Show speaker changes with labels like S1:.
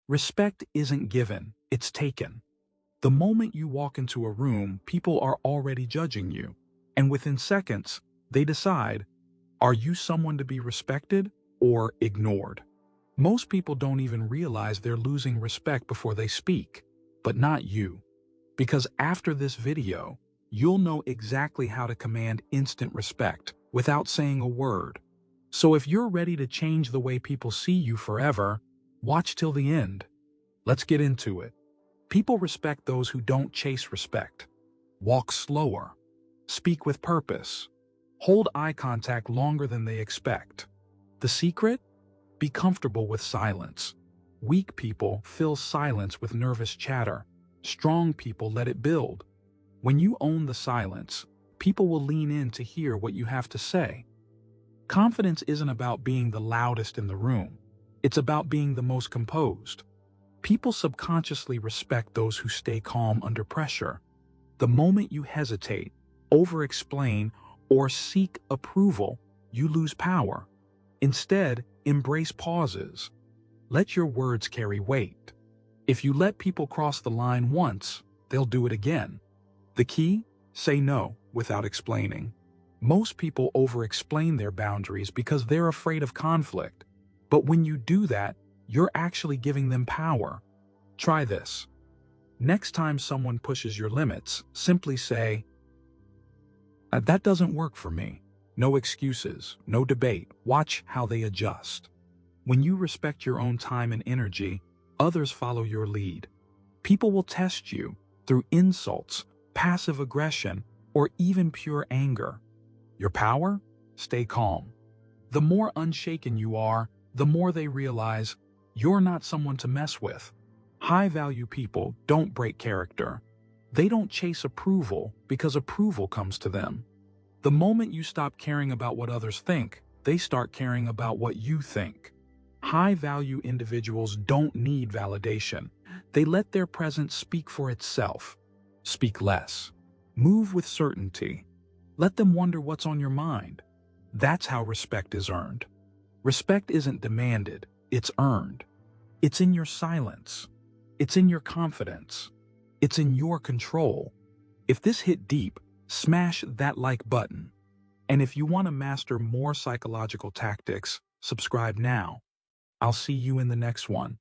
S1: Respect isn't given, it's taken. The moment you walk into a room, people are already judging you. And within seconds, they decide, are you someone to be respected or ignored? Most people don't even realize they're losing respect before they speak, but not you. Because after this video, you'll know exactly how to command instant respect without saying a word. So if you're ready to change the way people see you forever, watch till the end. Let's get into it. People respect those who don't chase respect. Walk slower. Speak with purpose. Hold eye contact longer than they expect. The secret? Be comfortable with silence. Weak people fill silence with nervous chatter. Strong people let it build. When you own the silence, people will lean in to hear what you have to say. Confidence isn't about being the loudest in the room. It's about being the most composed. People subconsciously respect those who stay calm under pressure. The moment you hesitate, over-explain, or seek approval, you lose power. Instead, embrace pauses. Let your words carry weight. If you let people cross the line once, they'll do it again. The key? Say no without explaining. Most people over-explain their boundaries because they're afraid of conflict. But when you do that, you're actually giving them power. Try this. Next time someone pushes your limits, simply say, that doesn't work for me. No excuses, no debate. Watch how they adjust. When you respect your own time and energy, others follow your lead. People will test you through insults, passive aggression, or even pure anger. Your power? Stay calm. The more unshaken you are, the more they realize you're not someone to mess with. High-value people don't break character. They don't chase approval because approval comes to them. The moment you stop caring about what others think, they start caring about what you think. High-value individuals don't need validation. They let their presence speak for itself. Speak less. Move with certainty. Let them wonder what's on your mind. That's how respect is earned. Respect isn't demanded, it's earned. It's in your silence. It's in your confidence. It's in your control. If this hit deep, smash that like button. And if you want to master more psychological tactics, subscribe now. I'll see you in the next one.